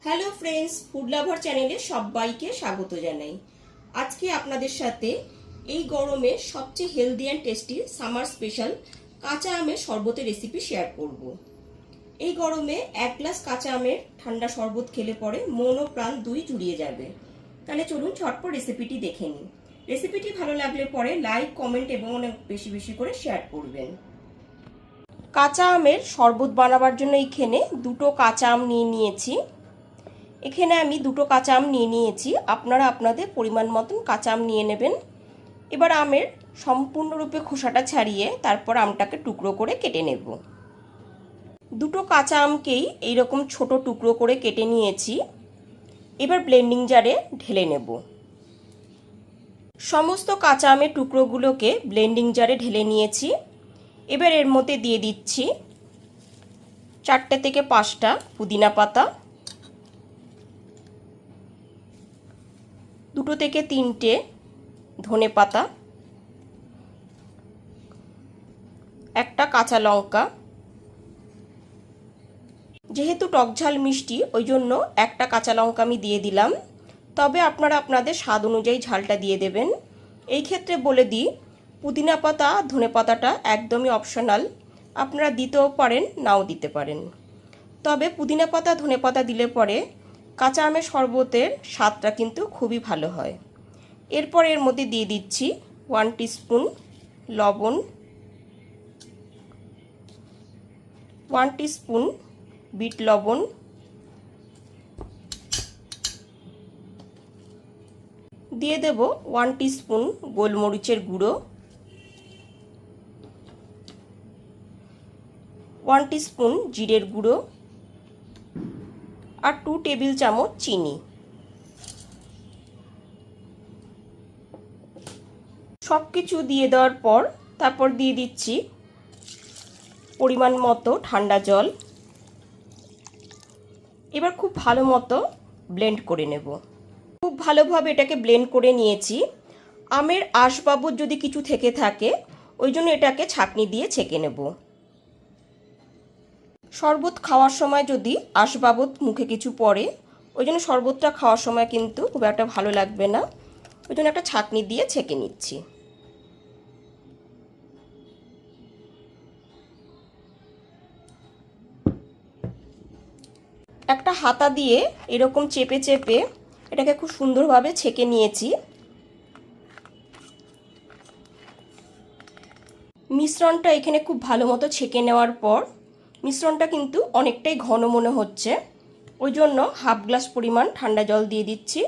Hello friends, food lover চ্যানেলে সবাইকে স্বাগত জানাই। আজকে আপনাদের সাথে এই গরমে সবচেয়ে healthy and tasty summer special কাঁচা আমের শরবতের রেসিপি শেয়ার করব। এই গরমে 1 গ্লাস কাঁচা আমের ঠান্ডা শরবত খেলে পরে মন ও প্রাণ দুই জুড়িয়ে যাবে। তাহলে চলুন ঝটপট রেসিপিটি দেখে নিই। রেসিপিটি ভালো লাগলে পরে লাইক, কমেন্ট এবং অনেক বেশি বেশি করে শেয়ার করবেন। কাঁচা আমের শরবত বানাবার জন্য এখানে দুটো কাঁচা আম নিয়েছি। এখানে আমি দুটো কাঁচা আম নিয়েছি। আপনারা আপনাদের পরিমাণ মতন কাঁচা আম নিয়ে নেবেন। এবার আমের সম্পূর্ণরূপে খোসাটা ছাড়িয়ে তারপর আমটাকে টুকরো করে কেটে নেব। দুটো কাঁচা আমকেই এইরকম ছোট টুকরো করে কেটে নিয়েছি। এবার ব্লেন্ডিং জারে ঢেলে নেব। সমস্ত কাঁচা আমের টুকরোগুলোকে ব্লেন্ডিং জারে ঢেলে নিয়েছি। এবার এর মধ্যে দিয়ে দিচ্ছি 4 থেকে 5টা পুদিনা পাতা, 2 থেকে 3টে ধনে পাতা, একটা কাঁচা লঙ্কা। যেহেতু টকঝাল মিষ্টি ওই জন্য একটা কাঁচা লঙ্কা আমি দিয়ে দিলাম, তবে আপনারা আপনাদের স্বাদ অনুযায়ী ঝালটা দিয়ে দেবেন। এই ক্ষেত্রে বলে দিই, পুদিনা পাতা ধনে পাতাটা একদমই অপশনাল, আপনারা দিতেও পারেন নাও দিতে পারেন। তবে পুদিনা পাতা ধনে পাতা দিলে পরে কাঁচা আমের শরবতের স্বাদটা কিন্তু খুবই ভালো হয়। এরপর এর মধ্যে দিয়ে দিচ্ছি 1 টিস্পুন লবণ, 1 টিস্পুন বিট লবণ, দিয়ে দেব 1 টিস্পুন গোলমরিচের গুঁড়ো, 1 টিস্পুন জিরের গুঁড়ো আর 2 টেবিল চামচ চিনি। সব কিছু দিয়ে দেওয়ার পর তারপর দিয়ে দিচ্ছি পরিমাণ মতো ঠান্ডা জল। এবার খুব ভালো মতো ব্লেন্ড করে নেব। খুব ভালোভাবে এটাকে ব্লেন্ড করে নিয়েছি। আমের আঁশবাবদ যদি কিছু থেকে থাকে ওই জন্য এটাকে ছাঁকনি দিয়ে ছেঁকে নেব। শরবত খাওয়ার সময় যদি আঁশবাবদ মুখে কিছু পড়ে ওই জন্য শরবতটা খাওয়ার সময় কিন্তু খুব একটা ভালো লাগবে না, ওই জন্য একটা ছাঁকনি দিয়ে ছেঁকে নিচ্ছি। একটা হাতা দিয়ে এরকম চেপে চেপে এটাকে খুব সুন্দরভাবে ছেঁকে নিয়েছি। মিশ্রণটা এখানে খুব ভালো মতো ছেঁকে নেওয়ার পর মিশ্রণটা কিন্তু অনেকটাই ঘন মনে হচ্ছে, ওই জন্য হাফ গ্লাস পরিমাণ ঠান্ডা জল দিয়ে দিচ্ছি।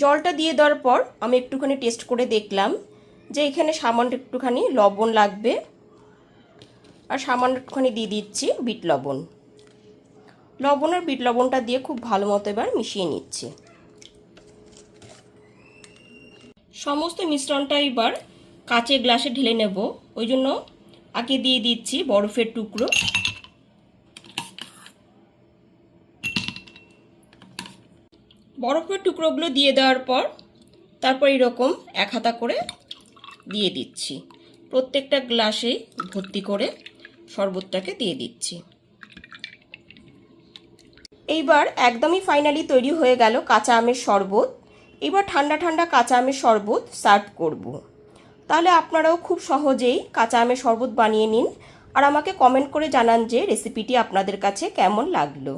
জলটা দিয়ে দেওয়ার পর আমি একটুখানি টেস্ট করে দেখলাম যে এখানে সামান্য একটুখানি লবণ লাগবে, আর সামান্য একটুখানি দিয়ে দিচ্ছি বিট লবণ। লবণ আর বিট লবণটা দিয়ে খুব ভালো মতো এবার মিশিয়ে নিচ্ছি। সমস্ত মিশ্রণটা এবার কাচের গ্লাসে ঢেলে নেব, ওই জন্য আগে দিয়ে দিচ্ছি বরফের টুকরো। বরফের টুকরোগুলো দিয়ে দেওয়ার পর তারপর এরকম এক হাতা করে দিয়ে দিচ্ছি। প্রত্যেকটা গ্লাসে ভর্তি করে শরবতটাকে দিয়ে দিচ্ছি। এইবার একদমই ফাইনালি তৈরি হয়ে গেল কাঁচা আমের শরবত। এবার ঠান্ডা ঠান্ডা কাঁচা আমের শরবত সার্ভ করব। তাহলে আপনারাও খুব সহজেই কাঁচা আমের শরবত বানিয়ে নিন আর আমাকে কমেন্ট করে জানান যে রেসিপিটি আপনাদের কাছে কেমন লাগলো।